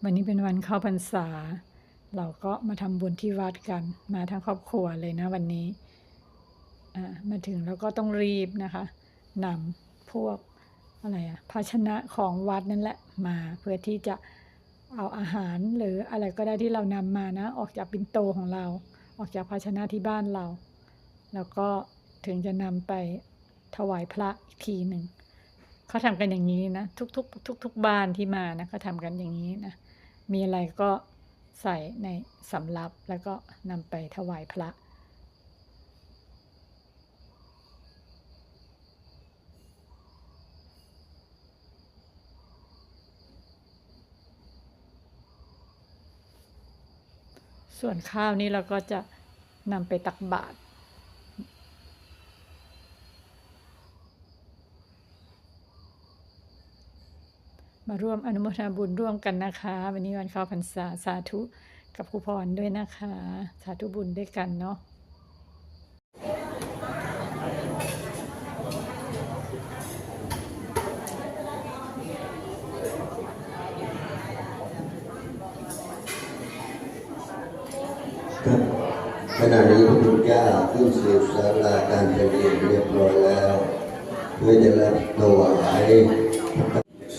วันนี้เป็นวันเข้าพรรษาเราก็มาทำบุญที่วัดกันมาทั้งครอบครัวเลยนะวันนี้มาถึงแล้วก็ต้องรีบนะคะนำพวกอะไรภาชนะของวัดนั่นแหละมาเพื่อที่จะเอาอาหารหรืออะไรก็ได้ที่เรานำมานะออกจากปิ่นโตของเราออกจากภาชนะที่บ้านเราแล้วก็ถึงจะนำไปถวายพระอีกทีหนึ่งเขาทำกันอย่างนี้นะทุกบ้านที่มานะเขาทำกันอย่างนี้นะมีอะไรก็ใส่ในสำรับแล้วก็นำไปถวายพระส่วนข้าวนี้เราก็จะนำไปตักบาตรมาร่วมอนุโมทนาบุญร่วมกันนะคะวันนี้วันเข้าพรรษาสาธุกับครูพรด้วยนะคะสาธุบุญด้วยกันเนาะขณะนี้พระพุทธเจ้าขึ้นสู่ศาลาการประเรียนเรียบร้อยแล้วเพื่อจะรับถวาย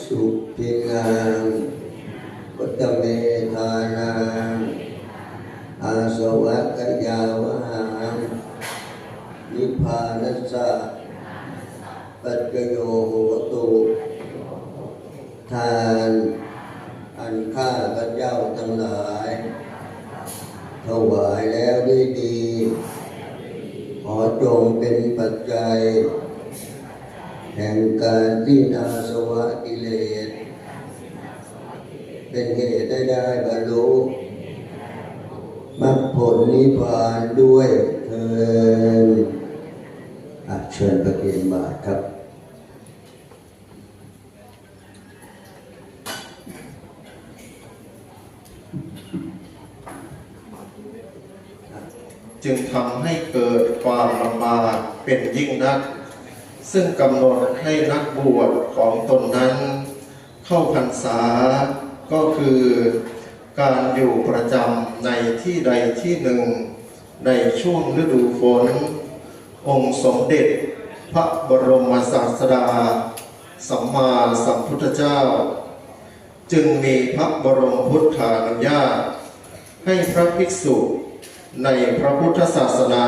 สุภินังวัตเมธานังอาสวะกยาวหังนิพพานัสสะปัจจโยโหตุทานอันข้าพระเจ้าทั้งหลายถวายแล้วด้วยดีขอจงเป็นปัจจัยแห่งการที่อาสวะกิเลสเป็นเหตุได้บรรลุมรรคผลนิพพานด้วยเถิดเชิญประเคนบาตรครับจึงทำให้เกิดความลำบากเป็นยิ่งนักซึ่งกำหนดให้นักบวชของตนนั้นเข้าพรรษาก็คือการอยู่ประจำในที่ใดที่หนึ่งในช่วงฤดูฝนองค์สมเด็จพระบรมศาสดาสัมมาสัมพุทธเจ้าจึงมีพระบรมพุทธานุญาตให้พระภิกษุในพระพุทธศาสนา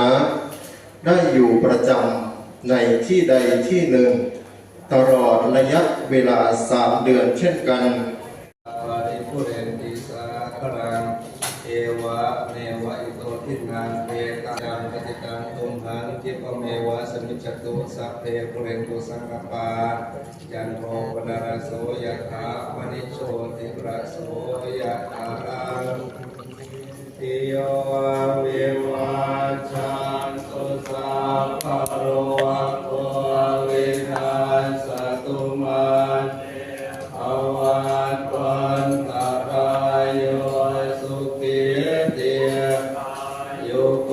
ได้อยู่ประจำในที่ใดที่หนึ่งตลอดระยะเวลา3 เดือนเช่นกันผู้เรียนดีสาครังเอวะเนวะอิโตทินังเอตังปฏิตังตุมหังจิปเมวะสมิจจตุสัพเพปุเรนตุสังกปายันโทปนารโสยะถามณิโชติระโสยะถาติโยวิวัชชันตุสัพพะโรโควินาศตุมาภวันวันตรายโยสุขิติโยโก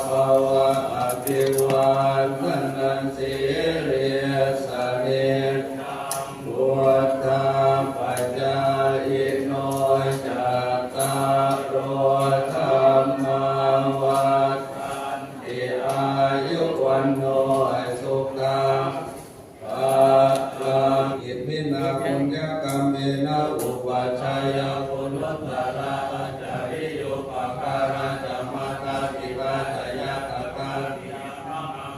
ภวะอภิวันนันสิริสเนบุตตาปัจจายโนจัตตารโอธรรมวัฏฏันติอายุวันโนสุขังภลังอิมินาปุญญกรรมเมนะอุปัชฌายาปุณณตระจาริโยปการะจัมมาตาติกาจายาตกา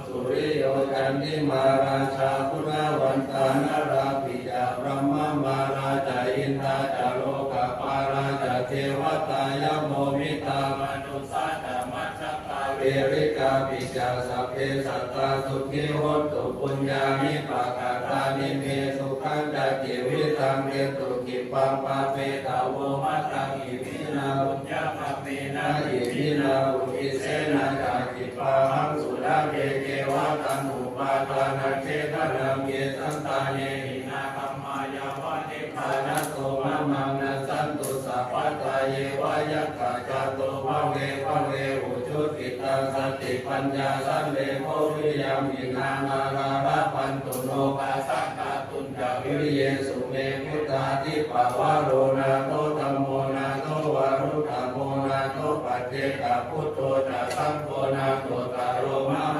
สุริโยจันติมาราชาพุทธวันตานาราปิจาพระมมาราชาอินทาจาโลกปาราชาเทวตายโมมิตามนุสาธรรมจักรเวริกาปิจาสัพเพสัตตาสุขิโหตุปุญญามิปะกาตานิเมสุขังจักจิวิตังเรตุกิปังปาเปตาโวมัตตังอิมินาบุญญาภเมนะอิมินาบุญเสนาจักจิปาหังสุดาเกเกวะตันอุปาทานาเจตนาเกสันตาเนหินาคัมมายาวะนิพพานะโสมะมังนะสันตุสัพพะทาเยวะยัคขะจาโตภะเวอุชุติตังสติปัญญาสันเลโภวิยามินานาราระปันตุโนภาสังกาตุนจาวิริเยสุเมพุทธาทิปะวะโรนาโตธรร เตตาพุทโธตาสัมโฆนาโตตาโรมห